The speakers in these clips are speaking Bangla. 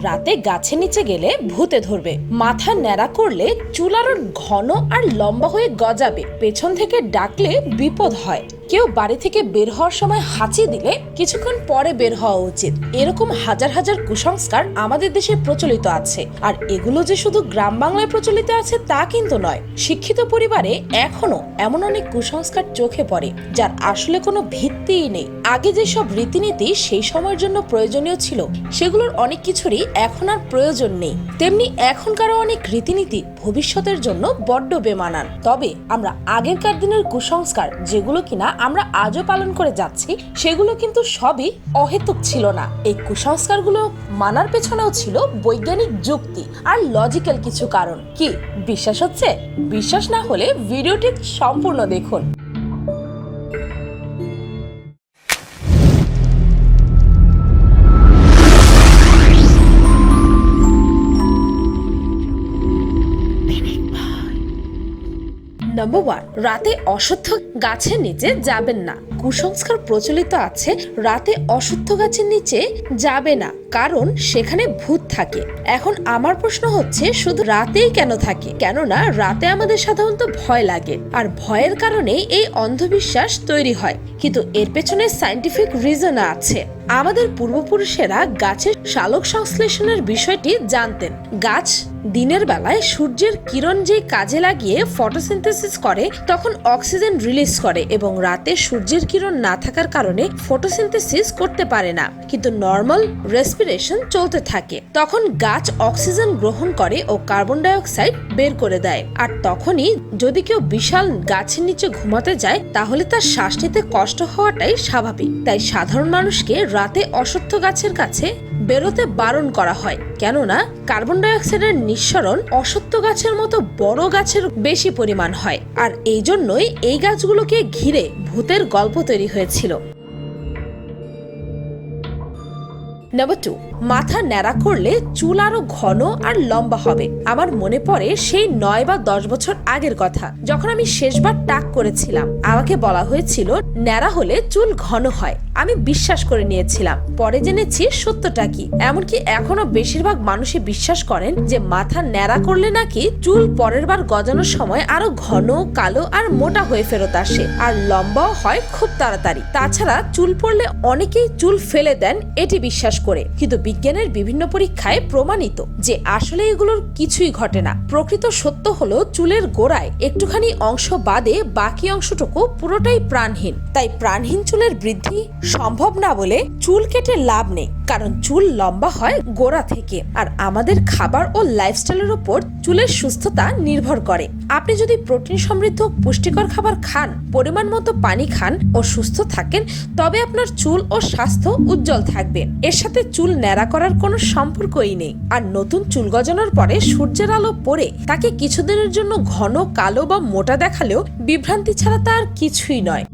রাতে গাছের নিচে গেলে ভূতে ধরবে, মাথা ন্যাড়া করলে চুল আরো ঘন আর লম্বা হয়ে গজাবে, পেছন থেকে ডাকলে বিপদ হয়, কেউ বাড়ি থেকে বের হওয়ার সময় হাঁচি দিলে কিছুক্ষণ পরে বের হওয়া উচিত। এরকম হাজার হাজার কুসংস্কার আমাদের দেশে প্রচলিত আছে। আর এগুলো যে শুধু গ্রাম বাংলায় প্রচলিত আছে তা কিন্তু নয়। শিক্ষিত পরিবারে এখনো এমন অনেক কুসংস্কার চোখে পড়ে যার আসলে কোনো ভিত্তিই নেই। আগে যেসব রীতিনীতি সেই সময়ের জন্য প্রয়োজনীয় ছিল সেগুলোর অনেক কিছুরই এখন আর প্রয়োজন নেই। তেমনি এখনকারও অনেক রীতিনীতি ভবিষ্যতের জন্য বড্ড বেমানান। তবে আমরা আগেরকার দিনের কুসংস্কার যেগুলো কিনা আমরা আজও পালন করে যাচ্ছি সেগুলো কিন্তু সবই অহেতুক ছিল না। এই কুসংস্কারগুলো মানার পেছনেও ছিল বৈজ্ঞানিক যুক্তি আর লজিক্যাল কিছু কারণ। কি বিশ্বাস হচ্ছে? বিশ্বাস না হলে ভিডিওটি সম্পূর্ণ দেখুন। নাম্বার 1, রাতে অশ্বত্থ গাছের নিচে যাবেন না। কুসংস্কার প্রচলিত আছে রাতে অশ্বত্থ গাছের নিচে যাবে না, কারণ সেখানে ভূত থাকে। এখন আমার প্রশ্ন হচ্ছে, শুধু রাতেই কেন থাকে? কেননা রাতে আমাদের সাধারণত ভয় লাগে, আর ভয়ের কারণেই এই অন্ধবিশ্বাস তৈরি হয়। কিন্তু এর পেছনে সায়েন্টিফিক রিজন আছে। আমাদের পূর্বপুরুষেরা গাছের সালোক সংশ্লেষণের বিষয়টি জানতেন। গাছ দিনের বেলায় সূর্যের কিরণ যে কাজে লাগিয়ে ফটোসিনথেসিস করে তখন অক্সিজেন রিলিজ করে, এবং রাতে সূর্যের কিরণ না থাকার কারণে ফটোসিনথেসিস করতে পারে না, কিন্তু নর্মাল রেসপিরেশন চলতে থাকে। তখন গাছ অক্সিজেন গ্রহণ করে ও কার্বন ডাই অক্সাইড বের করে দেয়। আর তখনই যদি কেউ বিশাল গাছের নিচে ঘুমাতে যায় তাহলে তার শ্বাস নিতে কষ্ট হওয়াটাই স্বাভাবিক। তাই সাধারণ মানুষকে রাতে অশ্বত্থ গাছের কাছে বেরোতে বারণ করা হয়, কেননা কার্বন ডাই অক্সাইডের নিঃসরণ অশ্বত্থ গাছের মতো বড় গাছের বেশি পরিমাণ হয়। আর এই জন্যই এই গাছগুলোকে ঘিরে ভূতের গল্প তৈরি হয়েছিল। নাম্বার 2, মাথা ন্যাড়া করলে চুল আরো ঘন আর লম্বা হবে। আমার মনে পড়ে সেই 9 বা 10 বছর আগের কথা, যখন আমি শেষবার টাক করেছিলাম। আমাকে বলা হয়েছিল ন্যাড়া হলে চুল ঘন হয়। আমি বিশ্বাস করে নিয়েছিলাম। পরে জেনেছি সত্যটা কি। এমনকি এখনো বেশিরভাগ মানুষই বিশ্বাস করেন যে মাথা ন্যাড়া করলে নাকি চুল পরের বার গজানোর সময় আরো ঘন, কালো আর মোটা হয়ে ফেরত আসে, আর লম্বাও হয় খুব তাড়াতাড়ি। তাছাড়া চুল পড়লে অনেকেই চুল ফেলে দেন এটি বিশ্বাস করে। কিন্তু বিজ্ঞানের বিভিন্ন পরীক্ষায় প্রমাণিত যে আসলে এগুলোর কিছুই ঘটে না। প্রকৃত সত্য হলো চুলের গোড়ায় একটুখানি অংশ বাদে বাকি অংশটুকু পুরোটাই প্রাণহীন। তাই প্রাণহীন চুলের বৃদ্ধি সম্ভব না বলে চুল কেটে লাভ নেই, কারণ চুল লম্বা হয় গোড়া থেকে। আর আমাদের খাবার ও লাইফস্টাইলের উপর চুলের সুস্থতা নির্ভর করে। আপনি যদি প্রোটিন সমৃদ্ধ পুষ্টিকর খাবার খান, পরিমাণ মতো পানি খান ও সুস্থ থাকেন, তবে আপনার চুল ও স্বাস্থ্য উজ্জ্বল থাকবে। এর সাথে চুল ন্যাড়া করার কোনো সম্পর্কই নেই। আর নতুন চুল গজানোর পরে সূর্যের আলো পড়ে তাকে কিছুদিনের জন্য ঘন, কালো বা মোটা দেখালেও বিভ্রান্তি ছাড়া তার কিছুই নয়।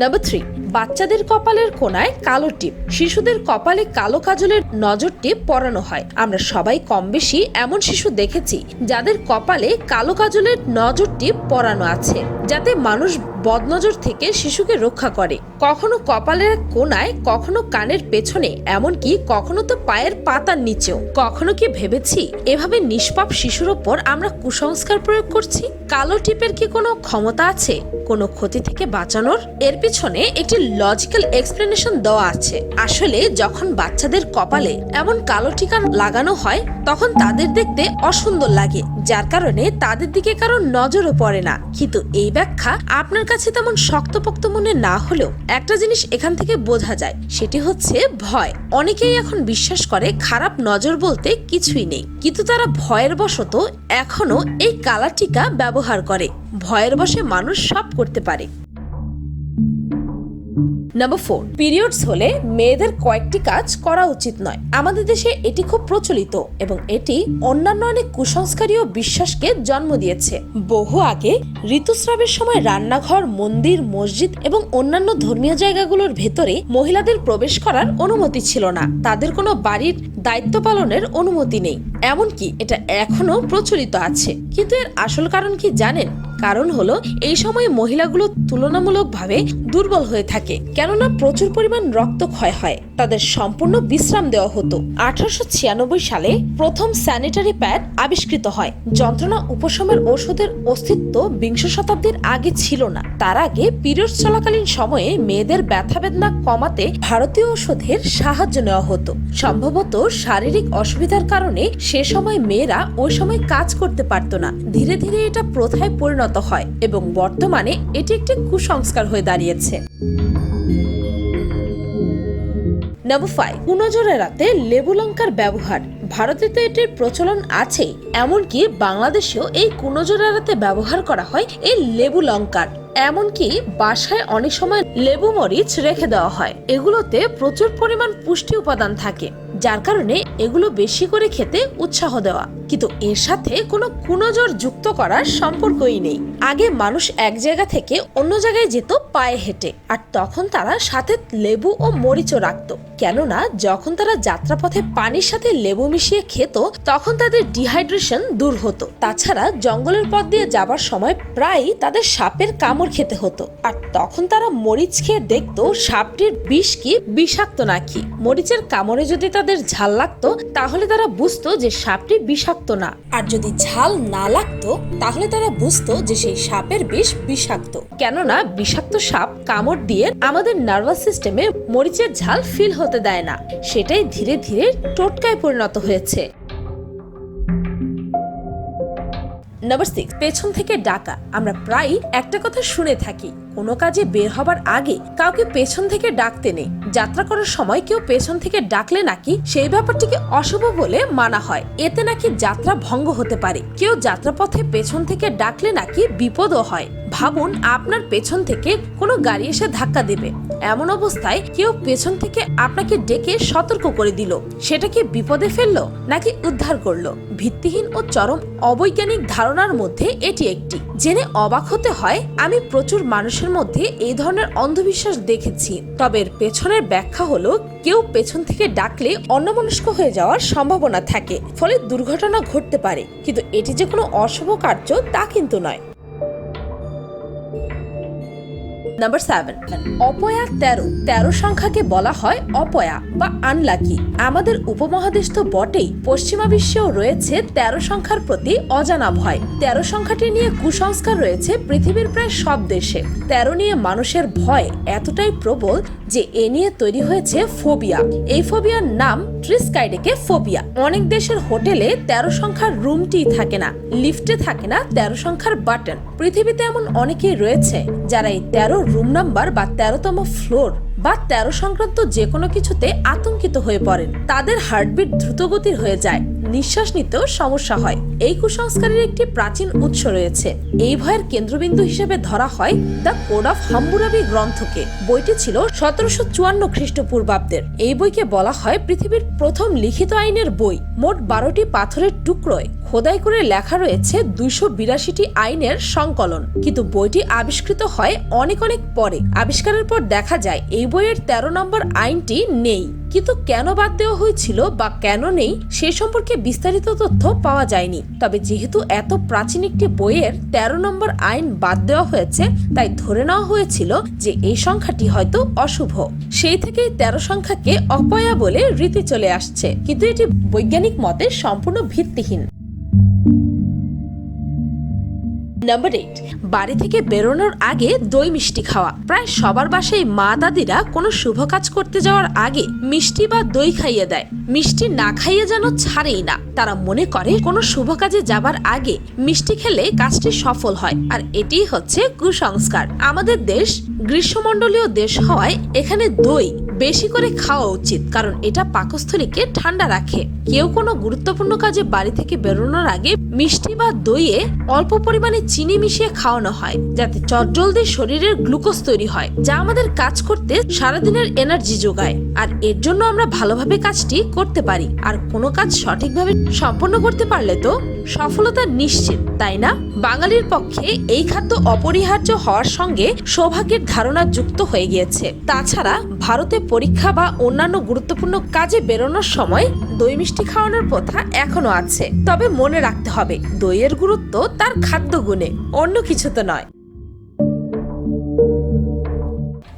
নাম্বার 3, বাচ্চাদের কপালের কোনায় কালো টিপ। শিশুদের কপালে কালো কাজলের নজর টিপ পরানো হয়। আমরা সবাই কম বেশি এমন শিশু দেখেছি যাদের কপালে কালো কাজলের নজর টিপ পরানো আছে, যাতে মানুষ বদনজর থেকে শিশুকে রক্ষা করে। কখনো কপালের কোনায়, কখনো কানের পেছনে, এমনকি কখনো তো পায়ের পাতার নিচেও। কখনো কি ভেবেছি এভাবে নিষ্পাপ শিশুর ওপর আমরা কুসংস্কার প্রয়োগ করছি? কালো টিপের কি কোনো ক্ষমতা আছে কোনো ক্ষতি থেকে বাঁচানোর? এর পিছনে একটি লজিক্যাল এক্সপ্লেনেশন দেওয়া আছে। আসলে যখন বাচ্চাদের কপালে এমন কালো টিকা লাগানো হয় তখন তাদের দেখতে অসুন্দর লাগে, যার কারণে তাদের দিকে কারো নজরও পড়ে না। কিন্তু এই ব্যাখ্যা আপনার কাছে তেমন শক্তপোক্ত মনে না হলেও একটা জিনিস এখান থেকে বোঝা যায়, সেটি হচ্ছে ভয়। অনেকেই এখন বিশ্বাস করে খারাপ নজর বলতে কিছুই নেই, কিন্তু তারা ভয়ের বশত এখনো এই কালা টিকা ব্যবহার করে। ভয়ের বশে মানুষ সব করতে পারে। নাম্বার 4, পিরিয়ডস হলে মেয়েদের কয়েকটি কাজ করা উচিত নয়। আমাদের দেশে এটি খুব প্রচলিত এবং এটি অন্যান্য অনেক কুসংস্কারীয় বিশ্বাসকে জন্ম দিয়েছে। বহু আগে ঋতুস্রাবের সময় রান্নাঘর, মন্দির, মসজিদ এবং অন্যান্য ধর্মীয় জায়গাগুলোর ভেতরে মহিলাদের প্রবেশ করার অনুমতি ছিল না। তাদের কোনো বাড়ির দায়িত্ব পালনের অনুমতি নেই। এমনকি এটা এখনো প্রচলিত আছে। কিন্তু এর আসল কারণ কি জানেন? কারণ হলো এই সময় মহিলাগুলো তুলনামূলকভাবে দুর্বল হয়ে থাকে, কেননা প্রচুর পরিমাণ রক্তক্ষয় হয়। তাদের সম্পূর্ণ বিশ্রাম দেওয়া হতো। 1896 সালে প্রথম স্যানিটারি প্যাড আবিষ্কৃত হয়। যন্ত্রণা উপশমের ওষুধের অস্তিত্ব বিংশ শতাব্দীর আগে ছিল না। তার আগে পিরিয়ড চলাকালীন সময়ে মেয়েদের ব্যথা বেদনা কমাতে ভারতীয় ওষুধের সাহায্য নেওয়া হতো। সম্ভবত শারীরিক অসুবিধার কারণে সে সময় মেয়েরা ওই সময় কাজ করতে পারত না। ধীরে ধীরে এটা প্রথায় পরিণত হয় এবং বর্তমানে এটি একটি কুসংস্কার হয়ে দাঁড়িয়েছে। নাম্বার 5, কুনজর এড়াতে লেবু লঙ্কার ব্যবহার। ভারতে তো এটির প্রচলন আছে, এমনকি বাংলাদেশেও এই কুনজর এড়াতে ব্যবহার করা হয় এই লেবু লঙ্কার। এমনকি বাসায় অনেক সময় লেবু মরিচ রেখে দেওয়া হয়। এগুলোতে প্রচুর পরিমাণ পুষ্টি উপাদান থাকে, যার কারণে এগুলো বেশি করে খেতে উৎসাহ দেওয়া। কিন্তু এর সাথে কোনো কুনজর যুক্ত করার সম্পর্কই নেই। আগে মানুষ এক জায়গা থেকে অন্য জায়গায় যেত পায়ে হেঁটে, আর তখন তারা সাথে লেবু ও মরিচও রাখতো, কেননা যখন তারা যাত্রাপথে পানির সাথে লেবু মিশিয়ে খেত তখন তাদের ডিহাইড্রেশন দূর হতো। তাছাড়া জঙ্গলের পথ দিয়ে যাবার সময় প্রায়ই তাদের সাপের কামড় খেতে হতো, আর তখন তারা মরিচ খেয়ে দেখতো সাপটির বিষ কি বিষাক্ত নাকি। মরিচের কামড়ে যদি তাদের ঝাল লাগতো তাহলে তারা বুঝতো যে সাপটি বিষাক্ত না, আর যদি ঝাল না লাগতো তাহলে তারা বুঝতো যে সেই সাপের বিষ বিষাক্ত। কেননা বিষাক্ত সাপ কামড় দিয়ে আমাদের নার্ভাস সিস্টেমে মরিচের ঝাল ফিল হতে দেয় না। সেটাই ধীরে ধীরে টোটকায় পরিণত হয়েছে। নাম্বার 6, পেছন থেকে ডাকা। আমরা প্রায় একটা কথা শুনে থাকি, কোনো কাজে বের হবার আগে কাউকে পেছন থেকে ডাকতে নেই। যাত্রা করার সময় কেউ পেছন থেকে ডাকলে নাকি সেই ব্যাপারটিকে অশুভ বলে মানা হয়, এতে নাকি যাত্রা ভঙ্গ হতে পারে। কেউ যাত্রাপথে পেছন থেকে ডাকলে নাকি বিপদও হয়। ভাবুন, আপনার পেছন থেকে কোনো গাড়ি এসে ধাক্কা দেবে, এমন অবস্থায় কেউ পেছন থেকে আপনাকে ডেকে সতর্ক করে দিল, সেটা কি বিপদে ফেললো নাকি উদ্ধার করলো? ভিত্তিহীন ও চরম অবৈজ্ঞানিক ধারণার মধ্যে এটি একটি। জেনে অবাক হতে হয়, আমি প্রচুর মানুষের মধ্যে এই ধরনের অন্ধবিশ্বাস দেখেছি। তবে এর পেছনের ব্যাখ্যা হলো, কেউ পেছন থেকে ডাকলে অন্যমনস্ক হয়ে যাওয়ার সম্ভাবনা থাকে, ফলে দুর্ঘটনা ঘটতে পারে। কিন্তু এটি যে কোনো অশুভ কার্য তা কিন্তু নয়। নাম্বার 7, অপয়া 13 সংখ্যাকে বলা হয় অপয়া বা আনলাকি। আমাদের উপমহাদেশ তো বটেই, পশ্চিমা বিশ্বেও রয়েছে 13 সংখ্যার প্রতি অজানা ভয়। 13 সংখ্যাটি নিয়ে কুসংস্কার রয়েছে পৃথিবীর প্রায় সব দেশে। 13 নিয়ে মানুষের ভয় এতটাই প্রবল যে এ নিয়ে তৈরি হয়েছে ফোবিয়া। এই ফোবিয়ার নাম ট্রিস্কাইডেকে ফোবিয়া। অনেক দেশের হোটেলে 13 সংখ্যার রুমটি থাকে না, লিফটে থাকে না 13 সংখ্যার বাটন। পৃথিবীতে এমন অনেকেই রয়েছে যারা এই 13 রুম নাম্বার বা 13তম ফ্লোর বা 13 সংক্রান্ত যে কোনো কিছুতে আতঙ্কিত হয়ে পড়েন। তাদের হার্টবিট দ্রুতগতির হয়ে যায়, নিঃশ্বাস নিতেও সমস্যা হয়। এই কুসংস্কারের একটি প্রাচীন উৎস রয়েছে। এই ভয়ের কেন্দ্রবিন্দু হিসেবে ধরা হয় দ্য কোড অফ হাম্বুরাবি গ্রন্থকে। বইটি ছিল 1754 খ্রিস্টপূর্বাব্দের। এই বইকে বলা হয় পৃথিবীর প্রথম লিখিত আইনের বই। মোট 12টি পাথরের টুকরোয় খোদাই করে লেখা রয়েছে 282টি আইনের সংকলন। কিন্তু বইটি আবিষ্কৃত হয় অনেক পরে। আবিষ্কারের পর দেখা যায় এই বইয়ের 13 নম্বর আইনটি নেই। কিন্তু কেন বাদ দেওয়া হয়েছিল বা কেন নেই সে সম্পর্কে বিস্তারিত তথ্য পাওয়া যায়নি। তবে যেহেতু এত প্রাচীন একটি বইয়ের 13 নম্বর আইন বাদ দেওয়া হয়েছে, তাই ধরে নেওয়া হয়েছিল যে এই সংখ্যাটি হয়তো অশুভ। সেই থেকেই 13 সংখ্যাকে অপয়া বলে রীতি চলে আসছে, কিন্তু এটি বৈজ্ঞানিক মতে সম্পূর্ণ ভিত্তিহীন। নাম্বার 8, বাড়ি থেকে বেরোনোর আগে দই মিষ্টি খাওয়া। প্রায় সবার বাসায় মা দাদিরা কোনো শুভ কাজ করতে যাওয়ার আগে মিষ্টি বা দই খাইয়ে দেয়। মিষ্টি না খাইয়ে যেন ছাড়েই না। তারা মনে করে কোনো শুভ কাজে যাবার আগে মিষ্টি খেলে কাজটি সফল হয়, আর এটিই হচ্ছে কুসংস্কার। আমাদের দেশ গ্রীষ্মমণ্ডলীয় দেশ হওয়ায় এখানে দই বেশি করে খাওয়া উচিত, কারণ এটা পাকস্থলীকে ঠান্ডা রাখে। কেউ কোনো গুরুত্বপূর্ণ কাজে বাড়ি থেকে বেরোনোর আগে মিষ্টি বা দইয়ে অল্প পরিমাণে চিনি মিশিয়ে খাওয়ানো হয়, যাতে চটজলদি শরীরের গ্লুকোজ তৈরি হয়, যা আমাদের কাজ করতে সারাদিনের এনার্জি যোগায়। আর এর জন্য আমরা ভালোভাবে কাজটি করতে পারি। আর কোনো কাজ সঠিকভাবে সম্পন্ন করতে পারলে তো সফলতা নিশ্চিত, তাই না? বাঙালির পক্ষে এই খাদ্য অপরিহার্য হওয়ার সঙ্গে সৌভাগ্যের ধারণা যুক্ত হয়ে গিয়েছে। তাছাড়া ভারতে পরীক্ষা বা অন্যান্য গুরুত্বপূর্ণ কাজে বেরোনোর সময় দই মিষ্টি খাওয়ানোর প্রথা এখনো আছে। তবে মনে রাখতে হবে, দইয়ের গুরুত্ব তার খাদ্য গুণে, অন্য কিছুতে নয়।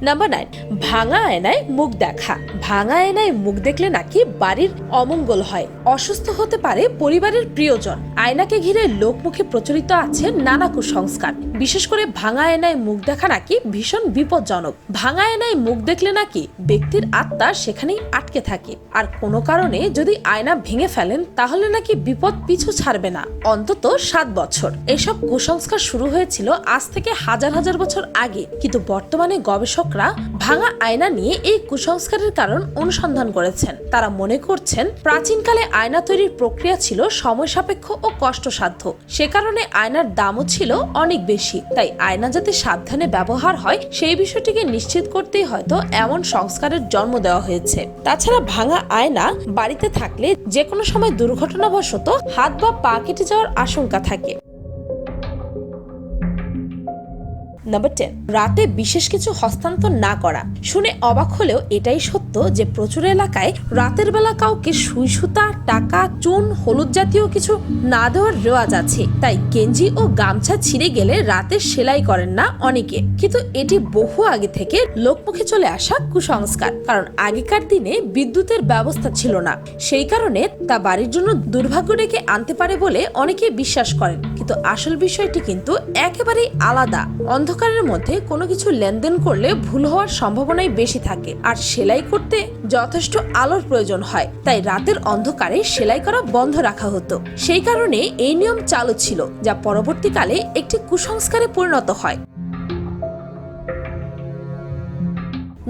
নাম্বার 9, ভাঙা আয়নায় মুখ দেখা। ভাঙা আয়নায় মুখ দেখলে নাকি বাড়ির অমঙ্গল হয়, অসুস্থ হতে পারে পরিবারের প্রিয়জন। আয়নাকে ঘিরে লোকমুখে প্রচলিত আছে নানা কুসংস্কার। বিশেষ করে ভাঙা আয়নায় মুখ দেখা নাকি ভীষণ বিপজ্জনক। ভাঙা আয়নায় মুখ দেখলে নাকি ব্যক্তির আত্মা সেখানেই আটকে থাকে, আর কোনো কারণে যদি আয়না ভেঙে ফেলেন তাহলে নাকি বিপদ পিছু ছাড়বে না অন্তত 7 বছর। এসব কুসংস্কার শুরু হয়েছিল আজ থেকে হাজার হাজার বছর আগে, কিন্তু বর্তমানে গবেষকরা ভাঙা আয়না নিয়ে এই কুসংস্কারের কারণ অনুসন্ধান করেছেন। তারা মনে করছেন প্রাচীনকালে আয়না তৈরির প্রক্রিয়া ছিল সময় সাপেক্ষ ও কষ্টসাধ্য, সে কারণে আয়নার দামও ছিল অনেক বেশি। তাই আয়না যাতে সাবধানে ব্যবহার হয় সেই বিষয়টিকে নিশ্চিত করতেই হয়তো এমন সংস্কারের জন্ম দেওয়া হয়েছে। তাছাড়া ভাঙা আয়না বাড়িতে থাকলে যে কোনো সময় দুর্ঘটনাবশত হাত বা পা কেটে যাওয়ার আশঙ্কা থাকে। নাম্বার 10, রাতে বিশেষ কিছু হস্তান্তর না করা। শুনে অবাক হলেও এটাই সত্য যে প্রচুর এলাকায় রাতের বেলা কাউকে সুই সুতা, টাকা, চুন, হলুদ জাতীয় কিছু না দেওয়ার রেওয়াজ আছে। তাই গেঞ্জি ও গামছা ছিঁড়ে গেলে রাতে সেলাই করেন না অনেকে, কিন্তু এটি বহু আগে থেকে লোকমুখে চলে আসা কুসংস্কার। কারণ আগেকার দিনে বিদ্যুতের ব্যবস্থা ছিল না, সেই কারণে তা বাড়ির জন্য দুর্ভাগ্য ডেকে আনতে পারে বলে অনেকে বিশ্বাস করেন। কিন্তু আসল বিষয়টি কিন্তু একেবারেই আলাদা। অন্ধকারের মধ্যে কোনো কিছু লেনদেন করলে ভুল হওয়ার সম্ভাবনাই বেশি থাকে, আর সেলাই করতে যথেষ্ট আলোর প্রয়োজন হয়। তাই রাতের অন্ধকারে সেলাই করা বন্ধ রাখা হতো। সেই কারণে এই নিয়ম চালু ছিল, যা পরবর্তীকালে একটি কুসংস্কারে পরিণত হয়।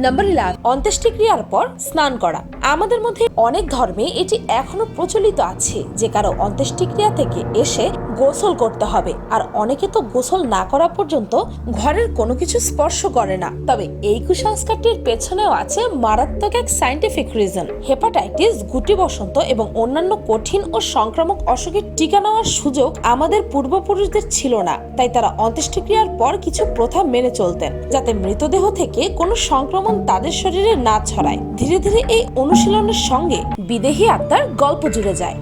নাম্বার 11, অন্ত্যেষ্টিক্রিয়ার পর স্নান করা। আমাদের মধ্যে অনেক ধর্মে এটি এখনো প্রচলিত আছে যে কারো অন্ত্যেষ্টিক্রিয়া থেকে এসে গোসল করতে হবে, আর অনেকে তো গোসল না করা পর্যন্ত ঘরের কোনো কিছু স্পর্শ করে না। তবে এই কুসংস্কারটির পেছনেও আছে মারাত্মক এক সায়েন্টিফিক রিজন। হেপাটাইটিস, গুটি বসন্ত এবং অন্যান্য কঠিন ও সংক্রামক অসুখের টিকা নেওয়ার সুযোগ আমাদের পূর্বপুরুষদের ছিল না। তাই তারা অন্ত্যেষ্টিক্রিয়ার পর কিছু প্রথা মেনে চলতেন, যাতে মৃতদেহ থেকে কোনো সংক্রমণ তাদের শরীরে না ছড়ায়। ধীরে ধীরে এই অনুশীলনের সঙ্গে বিদেহী আত্মার গল্প জুড়ে যায়।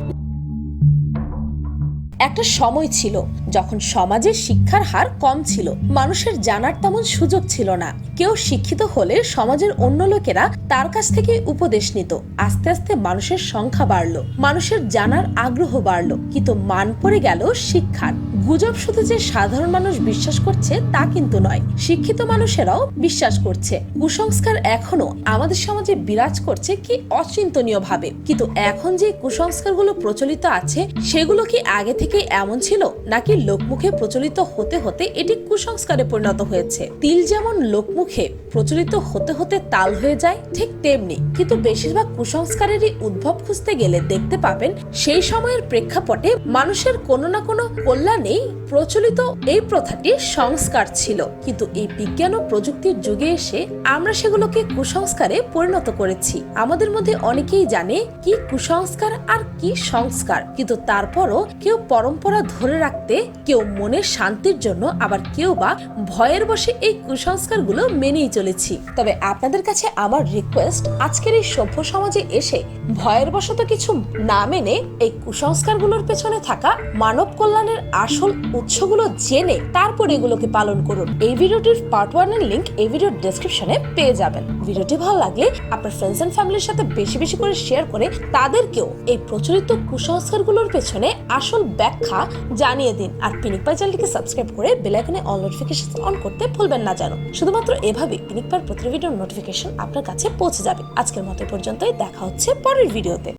একটা সময় ছিল যখন সমাজে শিক্ষার হার কম ছিল, মানুষের জানার তেমন সুযোগ ছিল না। কেউ শিক্ষিত হলে সমাজের অন্য লোকেরা তার কাছ থেকে উপদেশ নিত। আস্তে আস্তে মানুষের সংখ্যা বাড়লো, মানুষের জানার আগ্রহ বাড়লো, কিন্তু মান পড়ে গেল শিক্ষার। গুজব শুধু যে সাধারণ মানুষ বিশ্বাস করছে তা কিন্তু নয়, শিক্ষিত মানুষেরাও বিশ্বাস করছে। কুসংস্কার এখনো আমাদের সমাজে বিরাজ করছে কি অচিন্তনীয় ভাবে। কিন্তু এখন যে কুসংস্কারগুলো প্রচলিত আছে সেগুলো কি আগে থেকে এমন ছিল, নাকি লোকমুখে প্রচলিত হতে হতে এটি কুসংস্কারে পরিণত হয়েছে? তিল যেমন লোকমুখে প্রচলিত হতে হতে তাল হয়ে যায়, ঠিক তেমনি কিন্তু বেশিরভাগ কুসংস্কারেরই উদ্ভব খুঁজতে গেলে দেখতে পাবেন সেই সময়ের প্রেক্ষাপটে মানুষের কোনো না কোনো কল্যাণেই প্রচলিত এই প্রথাটি সংস্কার ছিল। কিন্তু এই বিজ্ঞান ও প্রযুক্তির যুগে এসে আমরা সেগুলোকে কুসংস্কারে পরিণত করেছি। আমাদের মধ্যে অনেকেই জানে কি কুসংস্কার আর কি সংস্কার, কিন্তু তারপরও কেউ পরম্পরা ধরে রাখতে, কেউ মনের শান্তির জন্য, আবার কেউ বা ভয়ের বশে এই কুসংস্কারগুলো মেনেই চলেছি। তবে আপনাদের কাছে আমার রিকোয়েস্ট, আজকের এই সভ্য সমাজে এসে ভয়ের বশত কিছু না মেনে এই কুসংস্কারগুলোর পেছনে থাকা মানব কল্যাণের আসল উৎসগুলো জেনে তারপর এগুলোকে পালন করুন। এই ভিডিওটির পার্ট 1 এর লিংক এই ভিডিওর ডেসক্রিপশনে পেয়ে যাবেন। ভিডিওটি ভালো লাগলে আপনার ফ্রেন্ডস এন্ড ফ্যামিলির সাথে বেশি বেশি করে শেয়ার করে তাদেরকেও এই প্রচলিত কুসংস্কারগুলোর পেছনে আসল ব্যাখ্যা জানিয়ে দিন। আর পিনিক পাই চ্যানেলটিকে সাবস্ক্রাইব করে বেল আইকনে অল নোটিফিকেশন অন করতে ভুলবেন না যেন। শুধুমাত্র এভাবে পিনিক পাইয়ের প্রতি ভিডিওর নোটিফিকেশন আপনার কাছে পৌঁছে যাবে। আজকের মতো পর্যন্তই, দেখা হচ্ছে পরের ভিডিওতে।